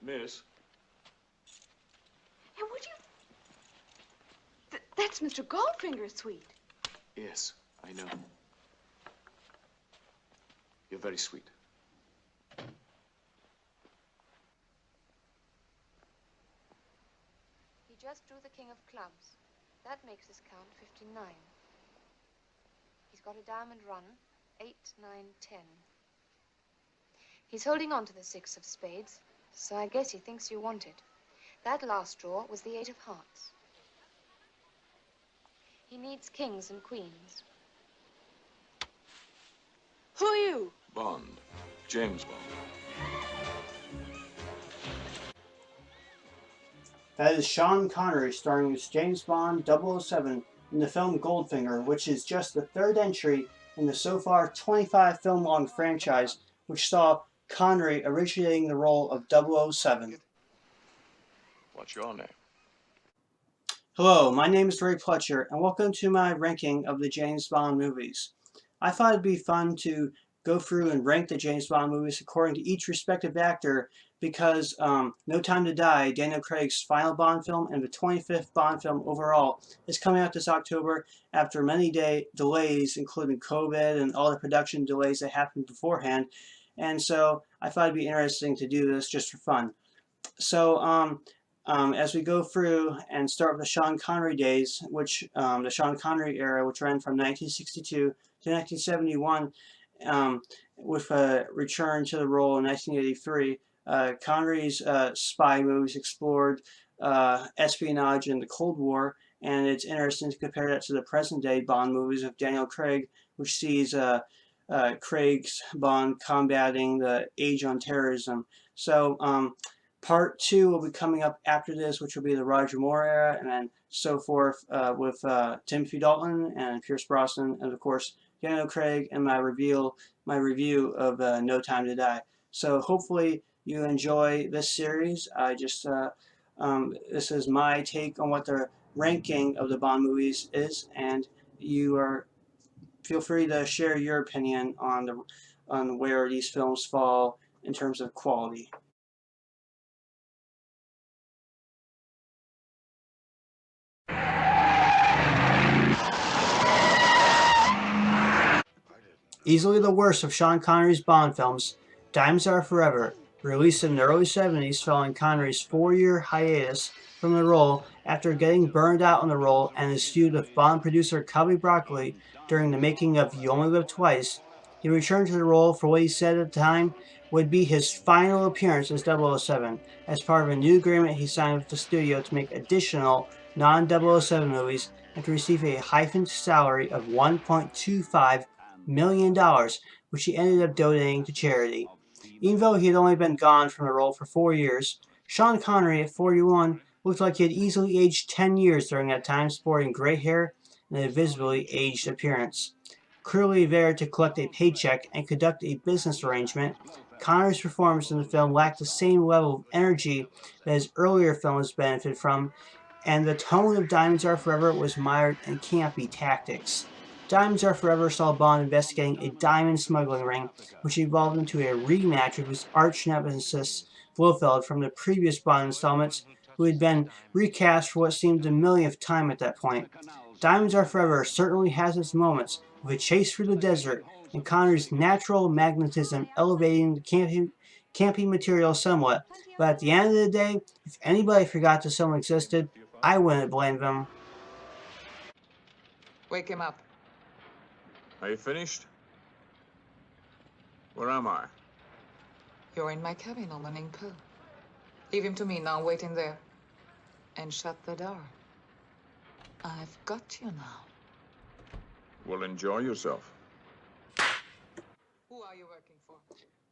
Miss? And would you... That's Mr. Goldfinger's suite. Yes, I know. You're very sweet. He just drew the king of clubs. That makes his count 59. He's got a diamond run, 8, 9, 10. He's holding on to the 6 of spades, so I guess he thinks you want it. That last draw was the 8 of hearts. He needs kings and queens. Who are you? Bond. James Bond. That is Sean Connery starring as James Bond 007 in the film Goldfinger, which is just the third entry in the so far 25 film-long franchise, which saw Connery originating the role of 007. What's your name? Hello, my name is Ray Pletcher, and welcome to my ranking of the James Bond movies. I thought it'd be fun to go through and rank the James Bond movies according to each respective actor because No Time to Die, Daniel Craig's final Bond film and the 25th Bond film overall, is coming out this October after many delays, including COVID and all the production delays that happened beforehand. And so I thought it'd be interesting to do this just for fun. So as we go through and start with the Sean Connery days, which the Sean Connery era, which ran from 1962 to 1971, with a return to the role in 1983. Connery's spy movies explored espionage in the Cold War, and it's interesting to compare that to the present-day Bond movies of Daniel Craig, which sees Craig's Bond combating the age on terrorism. So Part 2 will be coming up after this, which will be the Roger Moore era, and then so forth with Timothy Dalton and Pierce Brosnan, and of course Daniel Craig, and my review of No Time to Die. So hopefully you enjoy this series. This is my take on what the ranking of the Bond movies is, and feel free to share your opinion on where these films fall in terms of quality. Easily the worst of Sean Connery's Bond films, Diamonds Are Forever, released in the early 70s following Connery's 4-year hiatus from the role after getting burned out on the role and his feud with Bond producer Cubby Broccoli during the making of You Only Live Twice. He returned to the role for what he said at the time would be his final appearance as 007, as part of a new agreement he signed with the studio to make additional non-007 movies and to receive a heightened salary of $1.25 million, which he ended up donating to charity. Even though he had only been gone from the role for 4 years, Sean Connery at 41 looked like he had easily aged 10 years during that time, sporting gray hair and a visibly aged appearance. Clearly there to collect a paycheck and conduct a business arrangement, Connery's performance in the film lacked the same level of energy that his earlier films benefited from, and the tone of Diamonds Are Forever was mired in campy tactics. Diamonds Are Forever saw Bond investigating a diamond smuggling ring, which evolved into a rematch of his arch-nemesis Blofeld from the previous Bond installments, who had been recast for what seemed the millionth time at that point. Diamonds Are Forever certainly has its moments, with a chase through the desert, and Connery's natural magnetism elevating the campy material somewhat, but at the end of the day, if anybody forgot this film existed, I wouldn't blame them. Wake him up. Are you finished? Where am I? You're in my cabin on an Inca. Leave him to me now, wait in there. And shut the door. I've got you now. Well, enjoy yourself. Who are you working for?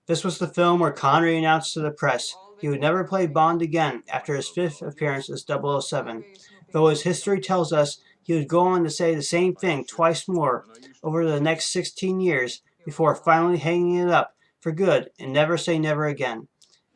This was the film where Connery announced to the press he would never play Bond again after his 5th appearance as 007, though as history tells us, he would go on to say the same thing twice more over the next 16 years before finally hanging it up for good and Never Say Never Again.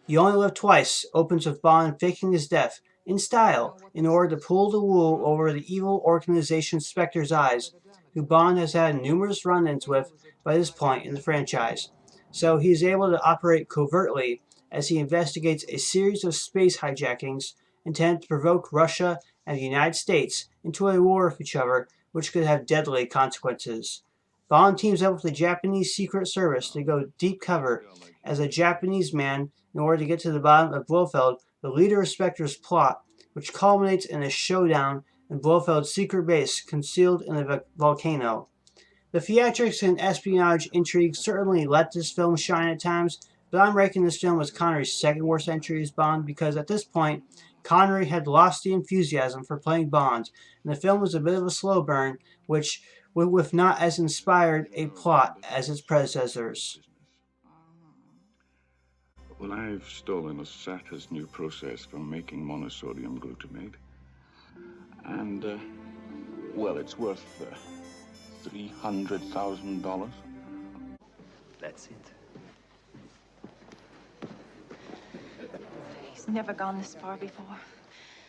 You Only Live Twice opens with Bond faking his death in style in order to pull the wool over the evil organization Spectre's eyes, who Bond has had numerous run-ins with by this point in the franchise. So he is able to operate covertly as he investigates a series of space hijackings intended to provoke Russia and the United States into a war with each other, which could have deadly consequences. Bond teams up with the Japanese Secret Service to go deep cover as a Japanese man in order to get to the bottom of Blofeld, the leader of Spectre's plot, which culminates in a showdown in Blofeld's secret base concealed in a volcano. The theatrics and espionage intrigue certainly let this film shine at times, but I'm ranking this film as Connery's second worst entry as Bond because at this point, Connery had lost the enthusiasm for playing Bond, and the film was a bit of a slow burn, which, with not as inspired a plot as its predecessors. Well, I've stolen a Satter's new process for making monosodium glutamate. And, well, it's worth $300,000. That's it. He's never gone this far before.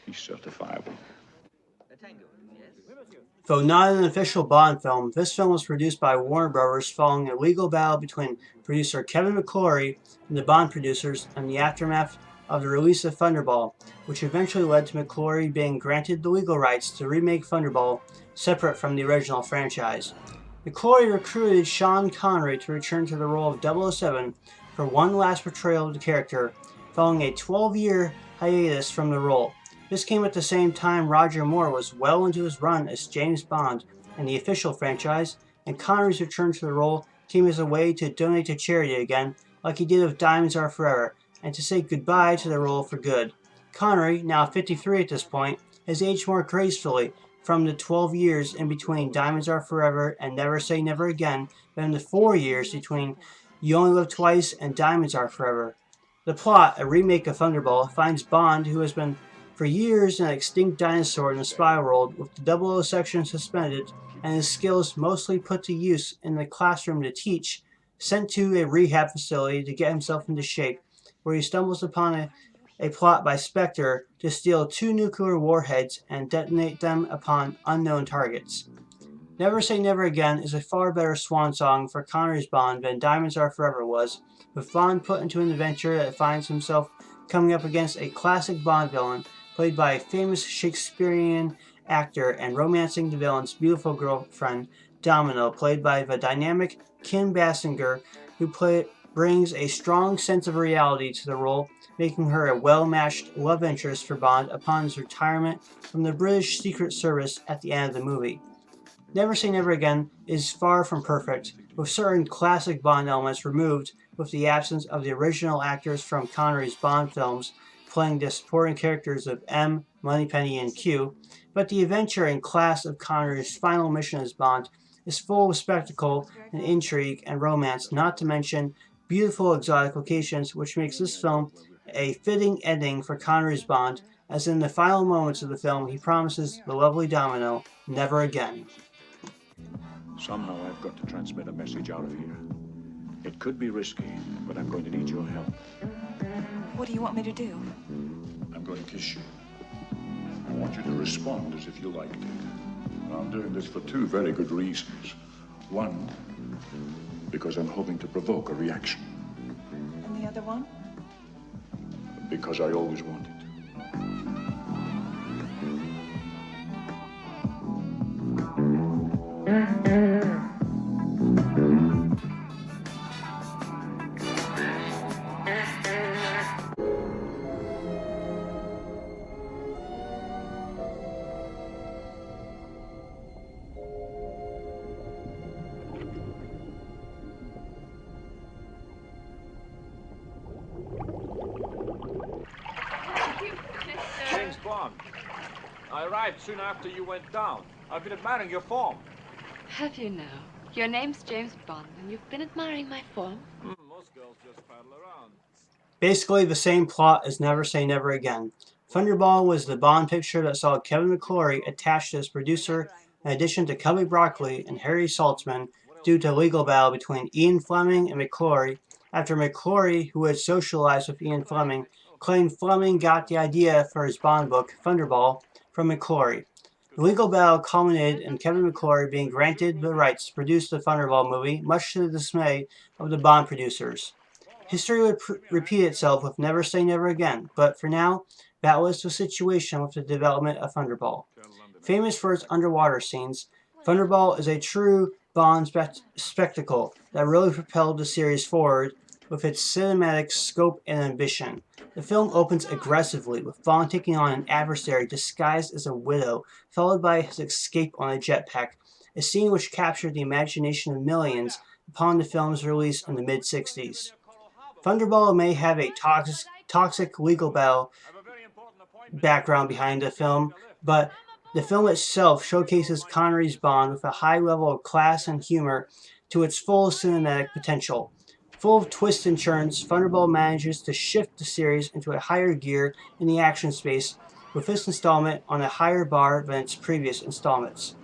He's certifiable. Though not an official Bond film, this film was produced by Warner Brothers following a legal battle between producer Kevin McClory and the Bond producers in the aftermath of the release of Thunderball, which eventually led to McClory being granted the legal rights to remake Thunderball separate from the original franchise. McClory recruited Sean Connery to return to the role of 007 for one last portrayal of the character, following a 12-year hiatus from the role. This came at the same time Roger Moore was well into his run as James Bond in the official franchise, and Connery's return to the role came as a way to donate to charity again, like he did with Diamonds Are Forever, and to say goodbye to the role for good. Connery, now 53 at this point, has aged more gracefully from the 12 years in between Diamonds Are Forever and Never Say Never Again than the 4 years between You Only Live Twice and Diamonds Are Forever. The plot, a remake of Thunderball, finds Bond, who has been for years an extinct dinosaur in the spy world, with the 00 section suspended and his skills mostly put to use in the classroom to teach, sent to a rehab facility to get himself into shape, where he stumbles upon a plot by Spectre to steal 2 nuclear warheads and detonate them upon unknown targets. Never Say Never Again is a far better swan song for Connery's Bond than Diamonds Are Forever was, with Bond put into an adventure that finds himself coming up against a classic Bond villain played by a famous Shakespearean actor and romancing the villain's beautiful girlfriend, Domino, played by the dynamic Kim Basinger, who brings a strong sense of reality to the role, making her a well-matched love interest for Bond upon his retirement from the British Secret Service at the end of the movie. Never Say Never Again is far from perfect, with certain classic Bond elements removed with the absence of the original actors from Connery's Bond films playing the supporting characters of M, Moneypenny, and Q, but the adventure and class of Connery's final mission as Bond is full of spectacle and intrigue and romance, not to mention beautiful exotic locations, which makes this film a fitting ending for Connery's Bond, as in the final moments of the film he promises the lovely Domino never again. Somehow I've got to transmit a message out of here. It could be risky, but I'm going to need your help. What do you want me to do? I'm going to kiss you. I want you to respond as if you liked it. I'm doing this for 2 very good reasons. One, because I'm hoping to provoke a reaction. And the other one? Because I always wanted to. James Bond. I arrived soon after you went down. I've been admiring your form. Have you now? Your name's James Bond, and you've been admiring my form? Most girls just paddle around. Basically the same plot as Never Say Never Again. Thunderball was the Bond picture that saw Kevin McClory attached as producer, in addition to Cubby Broccoli and Harry Saltzman, due to a legal battle between Ian Fleming and McClory, after McClory, who had socialized with Ian Fleming, claimed Fleming got the idea for his Bond book, Thunderball, from McClory. The legal battle culminated in Kevin McClory being granted the rights to produce the Thunderball movie, much to the dismay of the Bond producers. History would repeat itself with Never Say Never Again, but for now, that was the situation with the development of Thunderball. Famous for its underwater scenes, Thunderball is a true Bond spectacle that really propelled the series forward with its cinematic scope and ambition. The film opens aggressively, with Bond taking on an adversary disguised as a widow, followed by his escape on a jetpack, a scene which captured the imagination of millions upon the film's release in the mid-60s. Thunderball may have a toxic legal battle background behind the film, but the film itself showcases Connery's Bond with a high level of class and humor to its full cinematic potential. Full of twists and turns, Thunderball manages to shift the series into a higher gear in the action space, with this installment on a higher bar than its previous installments.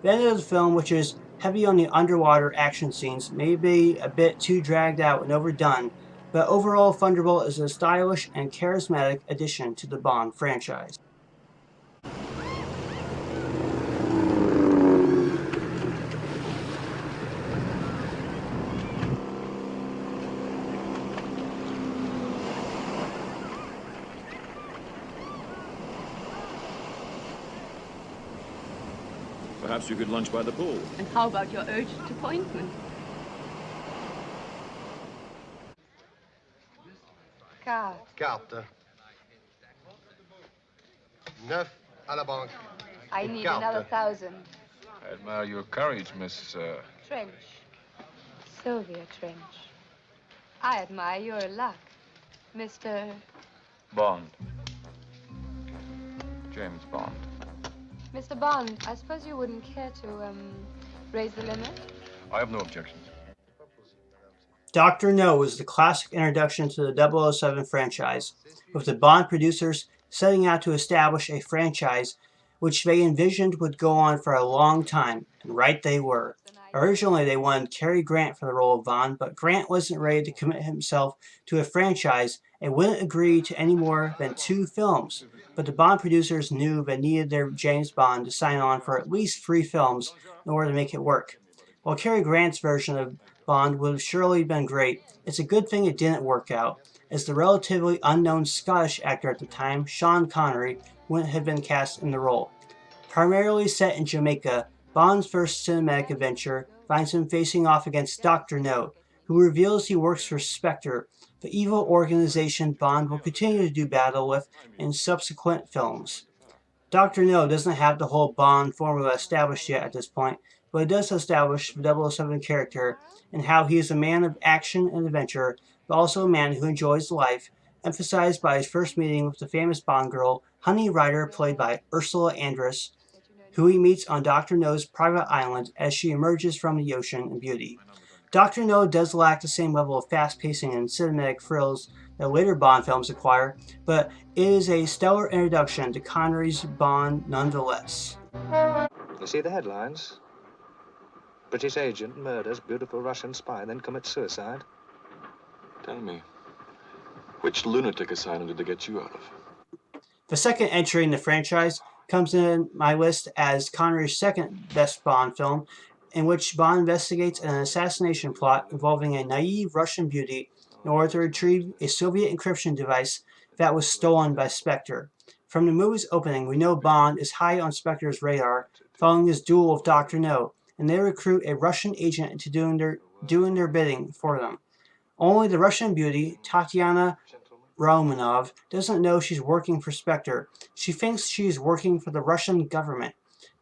The end of the film, which is heavy on the underwater action scenes, may be a bit too dragged out and overdone, but overall Thunderball is a stylish and charismatic addition to the Bond franchise. Perhaps you could lunch by the pool. And how about your urgent appointment? Carte. Neuf à la banque. I need another 1,000. I admire your courage, Miss... Trench. Sylvia Trench. I admire your luck, Mr. Bond. James Bond. Mr. Bond, I suppose you wouldn't care to, raise the limit? I have no objections. Dr. No was the classic introduction to the 007 franchise, with the Bond producers setting out to establish a franchise which they envisioned would go on for a long time, and right they were. Originally, they wanted Cary Grant for the role of Bond, but Grant wasn't ready to commit himself to a franchise and wouldn't agree to any more than 2 films. But the Bond producers knew they needed their James Bond to sign on for at least 3 films in order to make it work. While Cary Grant's version of Bond would have surely been great, it's a good thing it didn't work out, as the relatively unknown Scottish actor at the time, Sean Connery, wouldn't have been cast in the role. Primarily set in Jamaica, Bond's first cinematic adventure finds him facing off against Dr. No, who reveals he works for Spectre, the evil organization Bond will continue to do battle with in subsequent films. Dr. No doesn't have the whole Bond formula established yet at this point, but it does establish the 007 character and how he is a man of action and adventure, but also a man who enjoys life, emphasized by his first meeting with the famous Bond girl, Honey Rider, played by Ursula Andress, who he meets on Dr. No's private island as she emerges from the ocean in beauty. Dr. No does lack the same level of fast pacing and cinematic thrills that later Bond films acquire, but it is a stellar introduction to Connery's Bond nonetheless. You see the headlines? British agent murders beautiful Russian spy, then commits suicide. Tell me, which lunatic asylum did they get you out of? The second entry in the franchise comes in my list as Connery's second best Bond film, in which Bond investigates an assassination plot involving a naive Russian beauty in order to retrieve a Soviet encryption device that was stolen by Spectre. From the movie's opening, we know Bond is high on Spectre's radar following his duel with Dr. No, and they recruit a Russian agent into doing their bidding for them. Only the Russian beauty, Tatiana Romanov, doesn't know she's working for Spectre. She thinks she's working for the Russian government.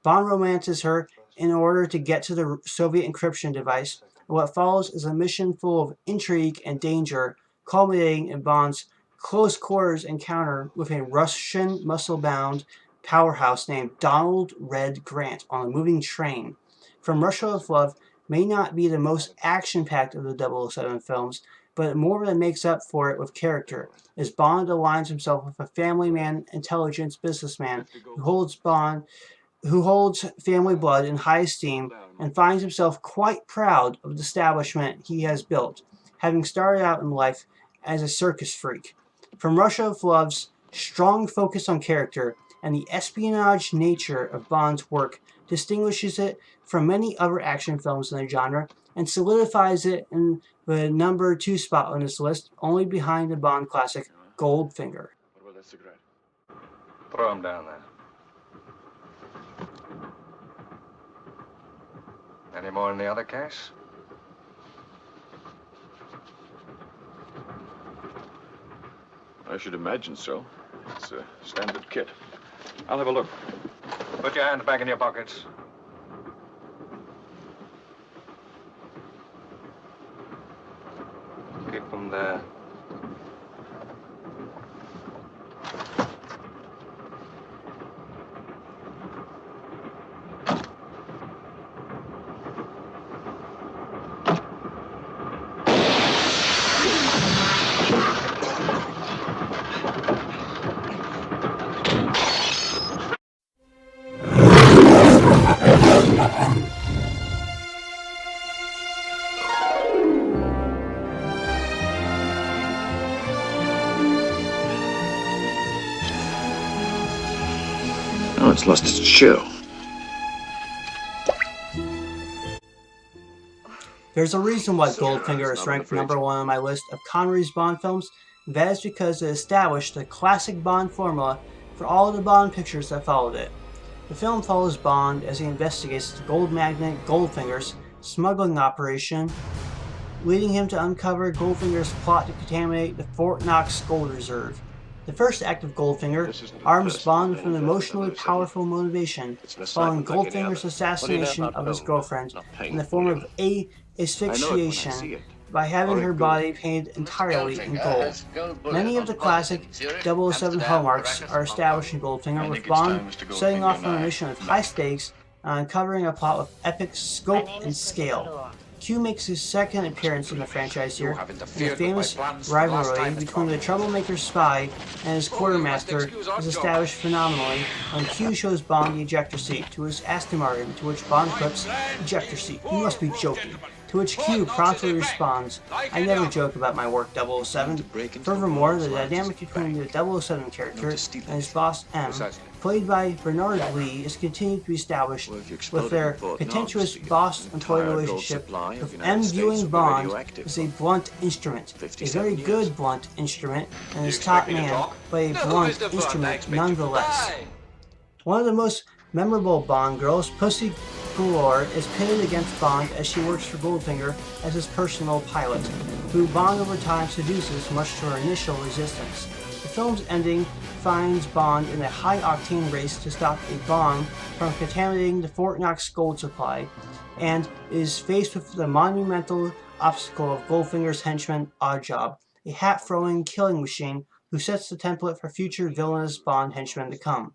Bond romances her in order to get to the Soviet encryption device, and what follows is a mission full of intrigue and danger, culminating in Bond's close quarters encounter with a Russian muscle-bound powerhouse named Donald Red Grant on a moving train. From Russia with Love may not be the most action-packed of the 007 films, but more than makes up for it with character, as Bond aligns himself with a family man, intelligence businessman who holds family blood in high esteem and finds himself quite proud of the establishment he has built, having started out in life as a circus freak. From Russia with Love's strong focus on character and the espionage nature of Bond's work distinguishes it from many other action films in the genre, and solidifies it in the number 2 spot on this list, only behind the Bond classic Goldfinger. What about that cigarette? Throw him down there. Any more in the other case? I should imagine so. It's a standard kit. I'll have a look. Put your hands back in your pockets. Keep them there. Now it's lost its chill. There's a reason why Goldfinger is ranked number 1 on my list of Connery's Bond films, and that is because it established the classic Bond formula for all of the Bond pictures that followed it. The film follows Bond as he investigates the gold magnate Goldfinger's smuggling operation, leading him to uncover Goldfinger's plot to contaminate the Fort Knox gold reserve. The first act of Goldfinger arms Bond with an emotionally powerful motivation following Goldfinger's assassination of his girlfriend in the form of asphyxiation by having her body painted entirely in gold. Many of the classic 007 hallmarks are established in Goldfinger, with Bond setting off on a mission of high stakes and uncovering a plot with epic scope and scale. Q makes his second appearance in the franchise here, and the famous rivalry between the troublemaker spy and his quartermaster is established phenomenally when Q shows Bond the ejector seat to his Aston Martin, to which Bond quips, "Ejector seat, you must be joking." To which Q promptly responds, "I never joke about my work, 007. Furthermore, the dynamic between the 007 character and his boss M, played by Bernard Lee, is continued to be established with their contentious boss-employee relationship, with M viewing Bond as a blunt instrument, a very good blunt instrument, and his top man, but a blunt instrument nonetheless. One of the most memorable Bond girls, Pussy Galore, is pitted against Bond as she works for Goldfinger as his personal pilot, who Bond over time seduces much to her initial resistance. The film's ending finds Bond in a high-octane race to stop a bomb from contaminating the Fort Knox gold supply, and is faced with the monumental obstacle of Goldfinger's henchman Oddjob, a hat-throwing killing machine who sets the template for future villainous Bond henchmen to come.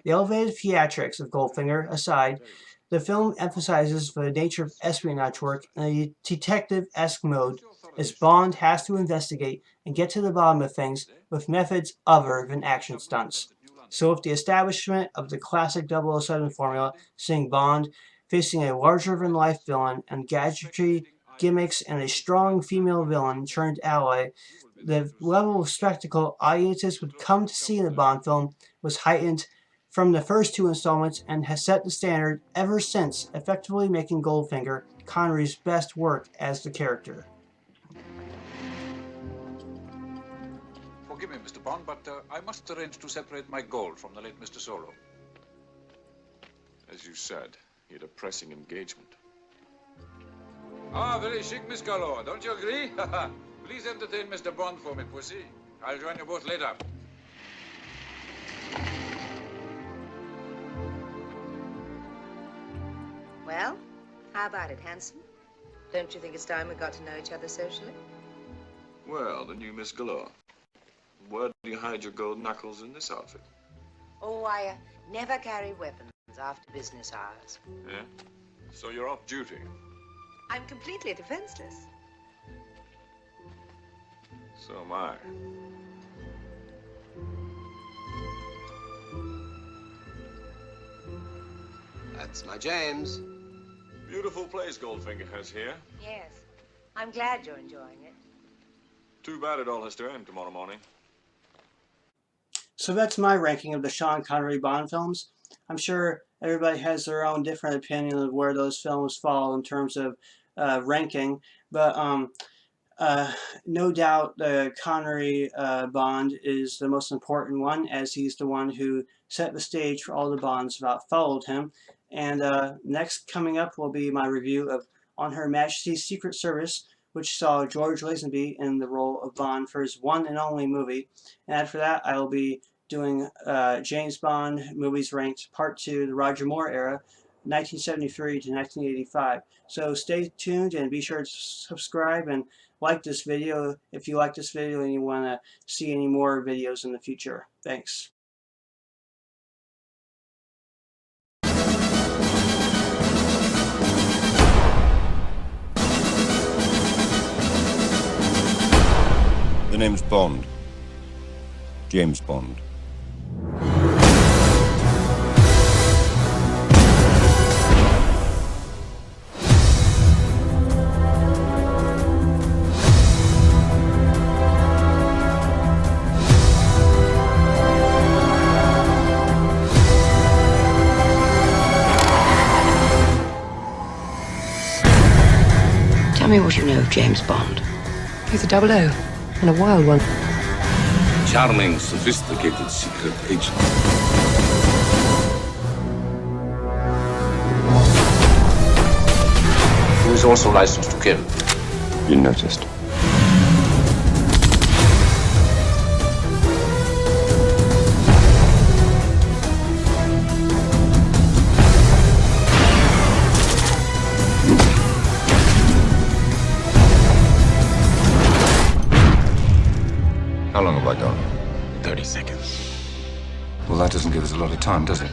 The elevated theatrics of Goldfinger aside, the film emphasizes the nature of espionage work in a detective-esque mode, as Bond has to investigate and get to the bottom of things with methods other than action stunts. So with the establishment of the classic 007 formula, seeing Bond facing a larger-than-life villain and gadgetry, gimmicks, and a strong female villain turned ally, the level of spectacle audiences would come to see in a Bond film was heightened from the first 2 installments and has set the standard ever since, effectively making Goldfinger Connery's best work as the character. Forgive me, Mr. Bond, but I must arrange to separate my gold from the late Mr. Solo. As you said, he had a pressing engagement. Ah, very chic, Miss Galore. Don't you agree? Please entertain Mr. Bond for me, Pussy. I'll join you both later. Well, how about it, handsome? Don't you think it's time we got to know each other socially? Well, the new Miss Galore. Where do you hide your gold knuckles in this outfit? Oh, I never carry weapons after business hours. Yeah? So you're off duty? I'm completely defenseless. So am I. That's my James. Beautiful place Goldfinger has here. Yes. I'm glad you're enjoying it. Too bad it all has to end tomorrow morning. So that's my ranking of the Sean Connery Bond films. I'm sure everybody has their own different opinion of where those films fall in terms of ranking, but no doubt the Connery Bond is the most important one, as he's the one who set the stage for all the Bonds that followed him. And next coming up will be my review of On Her Majesty's Secret Service, which saw George Lazenby in the role of Bond for his one and only movie. And after that, I will be doing James Bond movies ranked Part 2, the Roger Moore era, 1973 to 1985. So stay tuned and be sure to subscribe and like this video if you like this video and you want to see any more videos in the future. Thanks. The name's Bond. James Bond. Tell me what you know of James Bond. He's a 00 and a wild one. Charming, sophisticated secret agent. Who is also licensed to kill. You noticed. How long have I got? 30 seconds. Well, that doesn't give us a lot of time, does it?